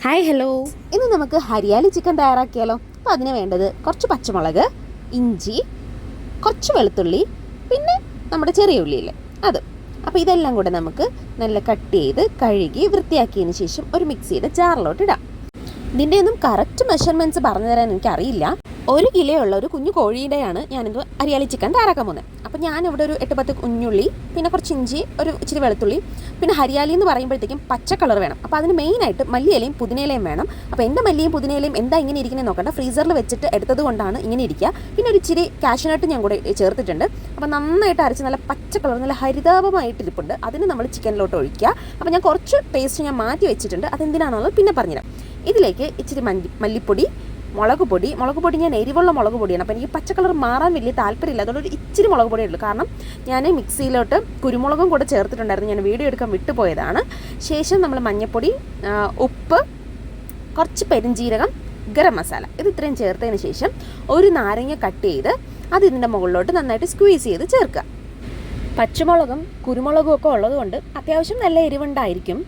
Hi hello, ഇന്ന് നമുക്ക് Hariyali chicken തയ്യാറാക്കിയാലോ. അപ്പോൾ അതിന് വേണ്ടത് കുറച്ച് പച്ചമുളക്, ഇഞ്ചി, കുറച്ച് വെളുത്തുള്ളി, പിന്നെ നമ്മുടെ ചെറിയ ഉള്ളിയില്ലേ അത്. അപ്പോൾ ഇതെല്ലാം കൂടെ നമുക്ക് നല്ല കട്ട് ചെയ്ത് കഴുകി വൃത്തിയാക്കിയതിന് ശേഷം ഒരു മിക്സിയുടെ ജാറിലോട്ട് ഇടാം. ഇതിൻ്റെ ഒന്നും കറക്റ്റ് മെഷർമെൻറ്റ്സ് പറഞ്ഞു തരാൻ എനിക്കറിയില്ല. 1 കിലോ ഉള്ള ഒരു കുഞ്ഞു കോഴിയുടെയാണ് ഞാനിത് ഹരിയാലി ചിക്കൻ തയ്യാറാക്കാൻ പോകുന്നത്. അപ്പോൾ ഞാനിവിടെ ഒരു 8-10 കുഞ്ഞുള്ളി, പിന്നെ കുറച്ച് ഇഞ്ചി, ഒരു ഇച്ചിരി വെളുത്തുള്ളി, പിന്നെ ഹരിയാലി എന്ന് പറയുമ്പോഴത്തേക്കും പച്ച കളർ വേണം. അപ്പോൾ അതിന് മെയിനായിട്ട് മല്ലിയിലയും പുതിനയിലയും വേണം. അപ്പോൾ എൻ്റെ മല്ലിയും പുതിനയിലയും എന്താ ഇങ്ങനെ ഇരിക്കുന്നത് നോക്കണ്ട, ഫ്രീസറിൽ വെച്ചിട്ട് എടുത്തത് കൊണ്ടാണ് ഇങ്ങനെ ഇരിക്കുക. പിന്നെ ഒരു ഇച്ചിരി കാഷ്യൂനട്ട് ഞാൻ കൂടെ ചേർത്തിട്ടുണ്ട്. അപ്പോൾ നന്നായിട്ട് അരച്ച് നല്ല പച്ച കളർ നല്ല ഹരിതാപമായിട്ടിരിപ്പുണ്ട്. അതിന് നമ്മൾ ചിക്കനിലോട്ട് ഒഴിക്കുക. അപ്പോൾ ഞാൻ കുറച്ച് പേസ്റ്റ് ഞാൻ മാറ്റി വെച്ചിട്ടുണ്ട്, അതെന്തിനാണെന്നുള്ളത് പിന്നെ പറഞ്ഞുതരാം. ഇതിലേക്ക് ഇച്ചിരി മല്ലിപ്പൊടി, മുളക് പൊടി ഞാൻ എരിവുള്ള മുളക് പൊടിയാണ്. അപ്പോൾ എനിക്ക് പച്ച കളർ മാറാൻ വലിയ താല്പര്യമില്ല, അതുകൊണ്ട് ഇച്ചിരി മുളക് പൊടിയേ ഉള്ളൂ. കാരണം ഞാൻ മിക്സിയിലോട്ട് കുരുമുളകും കൂടെ ചേർത്തിട്ടുണ്ടായിരുന്നു, ഞാൻ വീഡിയോ എടുക്കാൻ വിട്ടുപോയതാണ്. ശേഷം നമ്മൾ മഞ്ഞൾപ്പൊടി, ഉപ്പ്, കുറച്ച് പെരുംജീരകം, ഗരം മസാല, ഇത് ഇത്രയും ചേർത്തതിന് ശേഷം ഒരു നാരങ്ങ കട്ട് ചെയ്ത് അത് ഇതിൻ്റെ മുകളിലോട്ട് നന്നായിട്ട് സ്ക്വീസ് ചെയ്ത് ചേർക്കുക. പച്ചമുളകും കുരുമുളകും ഒക്കെ ഉള്ളതുകൊണ്ട് അത്യാവശ്യം നല്ല എരിവുണ്ടായിരിക്കും.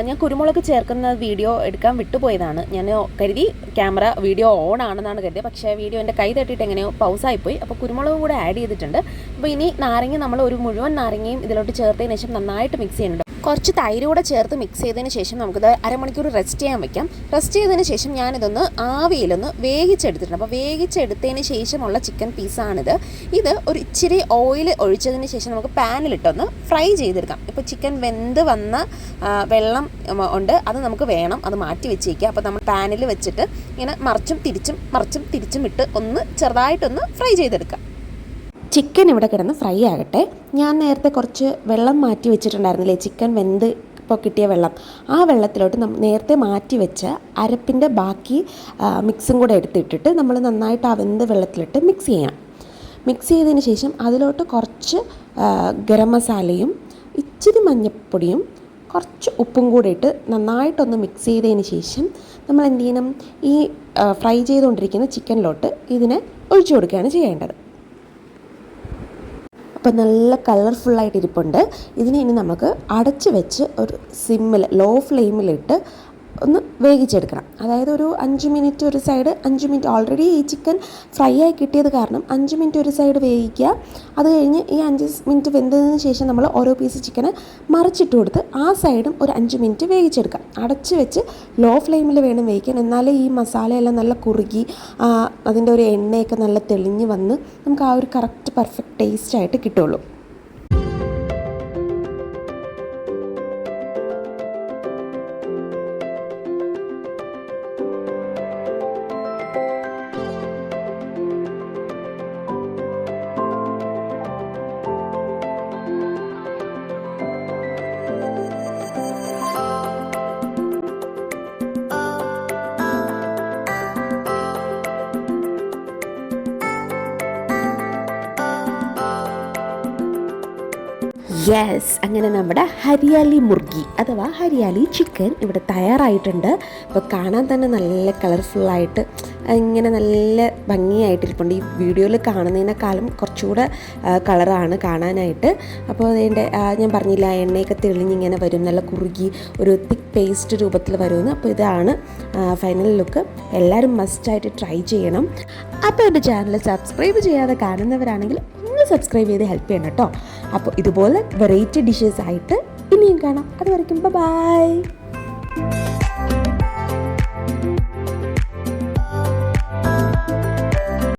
ഞാൻ കുരുമുളക് ചേർക്കുന്ന വീഡിയോ എടുക്കാൻ വിട്ടുപോയതാണ്. ഞാൻ കരുതി ക്യാമറ വീഡിയോ ഓൺ ആണെന്നാണ് കരുതിയത്, പക്ഷേ വീഡിയോ എൻ്റെ കൈ തട്ടിയിട്ട് എങ്ങനെയോ പൗസായിപ്പോയി. അപ്പോൾ കുരുമുളകും കൂടെ ആഡ് ചെയ്തിട്ടുണ്ട്. അപ്പോൾ ഇനി നാരങ്ങ നമ്മൾ ഒരു മുഴുവൻ നാരങ്ങയും ഇതിലോട്ട് ചേർത്തതിന് ശേഷം നന്നായിട്ട് മിക്സ് ചെയ്യുന്നുണ്ട്. കുറച്ച് തൈര് കൂടെ ചേർത്ത് മിക്സ് ചെയ്തതിന് ശേഷം നമുക്കിത് അരമണിക്കൂർ റെസ്റ്റ് ചെയ്യാൻ വെക്കാം. റെസ്റ്റ് ചെയ്തതിന് ശേഷം ഞാനിതൊന്ന് ആവിയിലൊന്ന് വേവിച്ചെടുത്തിട്ടുണ്ട്. അപ്പോൾ വേവിച്ചെടുത്തതിന് ശേഷമുള്ള ചിക്കൻ പീസാണിത്. ഇത് ഒരു ഇച്ചിരി ഓയിൽ ഒഴിച്ചതിന് ശേഷം നമുക്ക് പാനിലിട്ടൊന്ന് ഫ്രൈ ചെയ്തെടുക്കാം. ഇപ്പോൾ ചിക്കൻ വെന്ത് വന്ന വെള്ളം ഉണ്ട്, അത് നമുക്ക് വേണം, അത് മാറ്റി വെച്ചേക്കുക. അപ്പോൾ നമ്മൾ പാനിൽ വെച്ചിട്ട് ഇങ്ങനെ മറിച്ചും തിരിച്ചും ഇട്ട് ഒന്ന് ചെറുതായിട്ടൊന്ന് ഫ്രൈ ചെയ്തെടുക്കാം. ചിക്കൻ ഇവിടെ കിടന്ന് ഫ്രൈ ആകട്ടെ. ഞാൻ നേരത്തെ കുറച്ച് വെള്ളം മാറ്റി വെച്ചിട്ടുണ്ടായിരുന്നില്ലേ, ചിക്കൻ വെന്ത് ഇപ്പോൾ കിട്ടിയ വെള്ളം, ആ വെള്ളത്തിലോട്ട് നേരത്തെ മാറ്റി വെച്ച അരപ്പിൻ്റെ ബാക്കി മിക്സും കൂടെ എടുത്തിട്ടിട്ട് നമ്മൾ നന്നായിട്ട് ആ വെന്ത വെള്ളത്തിലിട്ട് മിക്സ് ചെയ്യണം. മിക്സ് ചെയ്തതിന് ശേഷം അതിലോട്ട് കുറച്ച് ഗരം മസാലയും ഇച്ചിരി മഞ്ഞൾപ്പൊടിയും കുറച്ച് ഉപ്പും കൂടെ ഇട്ട് നന്നായിട്ടൊന്ന് മിക്സ് ചെയ്തതിന് ശേഷം നമ്മൾ എന്ത് ചെയ്യണം, ഈ ഫ്രൈ ചെയ്തുകൊണ്ടിരിക്കുന്ന ചിക്കനിലോട്ട് ഇതിനെ ഒഴിച്ചു കൊടുക്കുകയാണ് ചെയ്യേണ്ടത്. അപ്പോൾ നല്ല കളർഫുള്ളായിട്ട് ഇരിപ്പുണ്ട്. ഇതിനെ ഇനി നമുക്ക് അടച്ച് വെച്ച് ഒരു സിമ്മിൽ ലോ ഫ്ലെയിമിലിട്ട് ഒന്ന് വേവിച്ചെടുക്കണം. അതായത് ഒരു 5 മിനിറ്റ് ഒരു സൈഡ്, 5 മിനിറ്റ് ഓൾറെഡി ഈ ചിക്കൻ ഫ്രൈ ആയി കിട്ടിയത് കാരണം 5 മിനിറ്റ് ഒരു സൈഡ് വേവിക്കുക. അത് കഴിഞ്ഞ് ഈ 5 മിനിറ്റ് വെന്തതിന് ശേഷം നമ്മൾ ഓരോ പീസ് ചിക്കന് മറിച്ചിട്ട് കൊടുത്ത് ആ സൈഡും ഒരു 5 മിനിറ്റ് വേവിച്ചെടുക്കാം. അടച്ച് വെച്ച് ലോ ഫ്ലെയിമിൽ വേണം വേവിക്കാൻ, എന്നാലേ ഈ മസാലയെല്ലാം നല്ല കുറുകി അതിൻ്റെ ഒരു എണ്ണയൊക്കെ നല്ല തെളിഞ്ഞ് വന്ന് നമുക്ക് ആ ഒരു കറക്റ്റ് പെർഫെക്റ്റ് ടേസ്റ്റായിട്ട് കിട്ടുള്ളൂ. യെസ്, അങ്ങനെ നമ്മുടെ ഹരിയാലി മുർഗി അഥവാ ഹരിയാലി ചിക്കൻ ഇവിടെ തയ്യാറായിട്ടുണ്ട്. അപ്പോൾ കാണാൻ തന്നെ നല്ല കളർഫുള്ളായിട്ട് ഇങ്ങനെ നല്ല ഭംഗിയായിട്ടിരിപ്പുണ്ട്. ഈ വീഡിയോയിൽ കാണുന്നതിനേക്കാളും കുറച്ചുകൂടെ കളറാണ് കാണാനായിട്ട്. അപ്പോൾ അതിൻ്റെ ഞാൻ പറഞ്ഞില്ല, എണ്ണയൊക്കെ തെളിഞ്ഞിങ്ങനെ വരും, നല്ല കുറുകി ഒരു തിക്ക് പേസ്റ്റ് രൂപത്തിൽ വരുമെന്ന്. അപ്പോൾ ഇതാണ് ഫൈനൽ ലുക്ക്. എല്ലാവരും മസ്റ്റായിട്ട് ട്രൈ ചെയ്യണം. അപ്പോൾ എൻ്റെ ചാനൽ സബ്സ്ക്രൈബ് ചെയ്യാതെ കാണുന്നവരാണെങ്കിൽ സബ്സ്ക്രൈബ് ചെയ്ത് ഹെൽപ്പ് ചെയ്യണം കേട്ടോ. അപ്പോൾ ഇതുപോലെ വെറൈറ്റി ഡിഷസ് ആയിട്ട് ഇനിയും കാണാം. അതുവരെയ്ക്കും ബൈ.